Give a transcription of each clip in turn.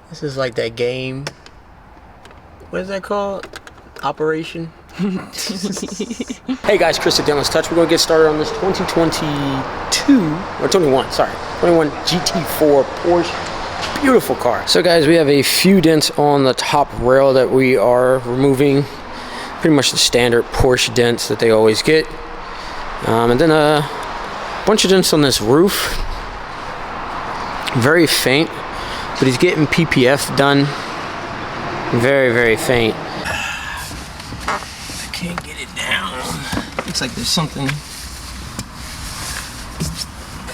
This is like that game. What is that called? Operation? Hey guys, Chris at Dentless Touch. We're going to get started on this 2022, or 21, sorry. 21 GT4 Porsche. Beautiful car. So guys, we have a few dents on the top rail that we are removing. Pretty much the standard Porsche dents that they always get. And then a bunch of dents on this roof. Very faint, but he's getting PPF done. Very, very faint. I can't get it down. Looks like there's something.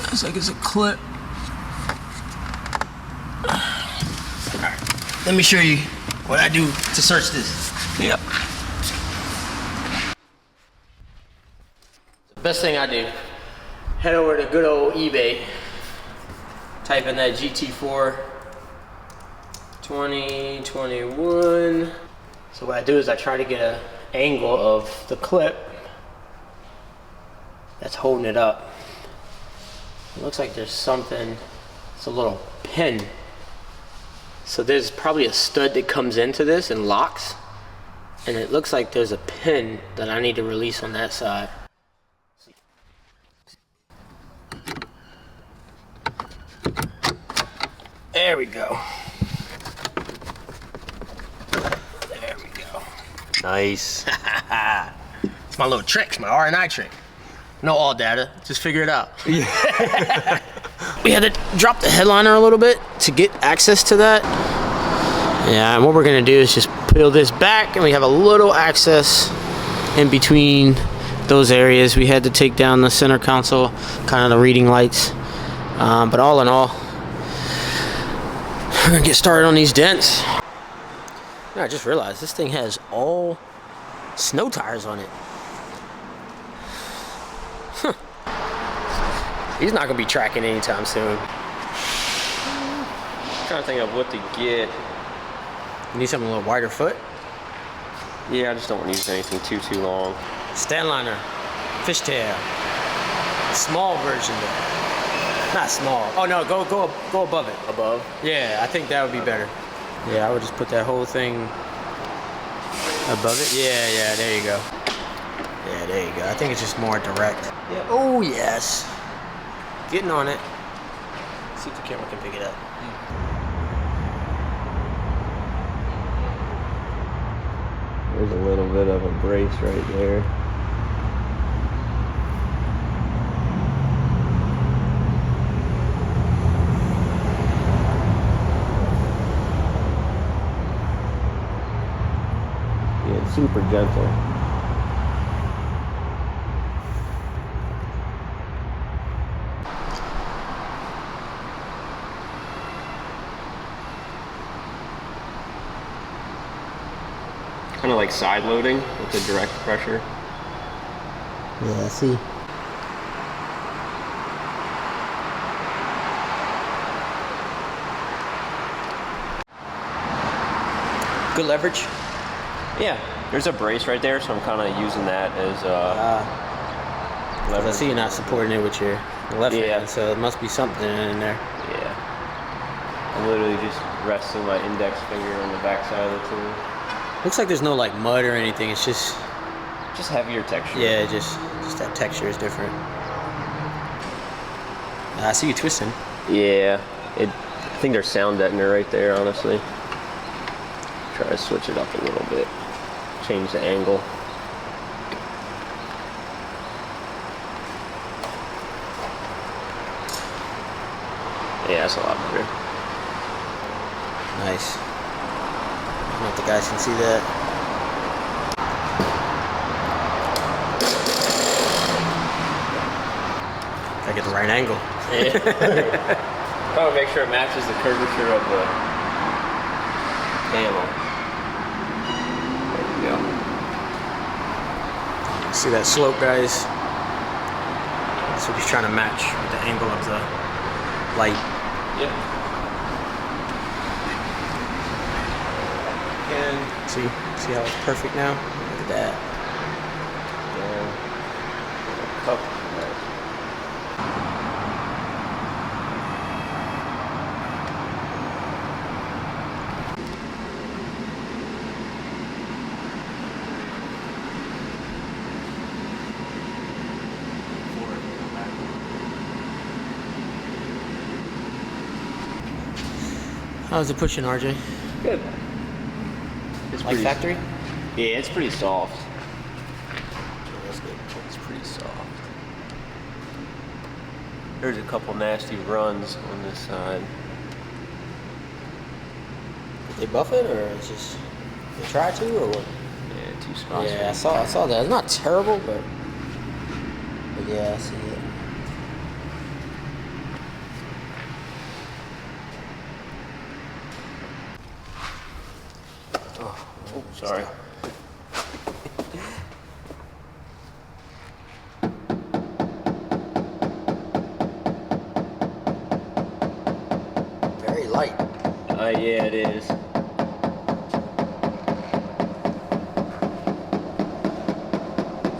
Looks like it's a clip. Alright, let me show you what I do to search this. Yep. The best thing I do, head over to good old eBay, type in that GT4 2021. So what I do is I try to get an angle of the clip that's holding it up. It looks like there's something, it's a little pin. So there's probably a stud that comes into this and locks, and it looks like there's a pin that I need to release on that side. There we go. There we go. Nice. It's my little trick, it's my R&I trick. No all data, just figure it out. Yeah. We had to drop the headliner a little bit to get access to that. Yeah, and what we're gonna do is just peel this back, and we have a little access in between those areas. We had to take down the center console, kind of the reading lights. But all in all, we're gonna get started on these dents. I just realized this thing has all snow tires on it. Huh. He's not gonna be tracking anytime soon. I'm trying to think of what to get. You need something a little wider foot? Yeah, I just don't want to use anything too long. Stand liner, fishtail, small version though. Not small. Oh no, go above it. Above? Yeah, I think that would be better. Yeah, I would just put that whole thing above it. Yeah, there you go. Yeah, there you go. I think it's just more direct. Yeah. Oh yes. Getting on it. See if the camera can pick it up. There's a little bit of a brace right there. Super gentle. Kind of like side loading with the direct pressure. Yeah, I see. Good leverage. Yeah, there's a brace right there, so I'm kind of using that as leverage. I see you're not supporting it with your left hand, so it must be something in there. Yeah. I'm literally just resting my index finger on the back side of the tool. Looks like there's no like mud or anything. It's just heavier texture. Yeah, just that texture is different. I see you twisting. Yeah, I think there's sound deadener right there, honestly. Try to switch it up a little bit. Change the angle. Yeah, that's a lot better. Nice. I don't know if the guys can see that. Gotta get the right angle. Yeah. Probably make sure it matches the curvature of the panel. There we go. See that slope, guys? That's what he's trying to match with the angle of the light. Yep. And see how it's perfect now? Look at that. Yeah. Cup. How's it pushing, RJ? Good. It's Like factory? Yeah, it's pretty soft. That's good. It's pretty soft. There's a couple nasty runs on this side. Did they buff it, or it's just they try to, or what? Yeah, 2 spots. Yeah, I saw that. It's not terrible, but yeah, I see it. Oh, sorry. Very light. Yeah, it is.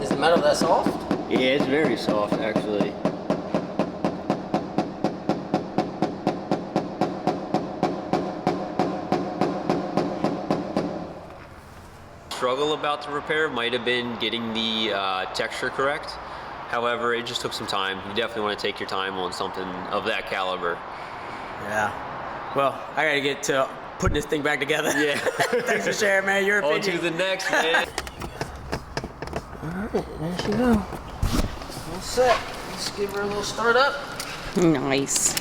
Is the metal that soft? Yeah, it's very soft, actually. Struggle about the repair might have been getting the texture correct. However, it just took some time. You definitely want to take your time on something of that caliber. Yeah. Well, I gotta get to putting this thing back together. Yeah. Thanks for sharing, man. Your On opinion. to the next, man. Alright, there she go. All set. Let's give her a little start up. Nice.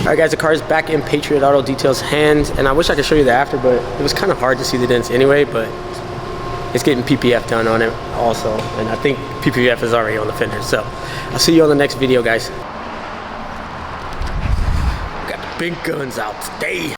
Alright guys, the car is back in Patriot Auto Detail's hands, and I wish I could show you the after, but it was kind of hard to see the dents anyway, but it's getting PPF done on it also, and I think PPF is already on the fender, so I'll see you on the next video, guys. Got the big guns out today.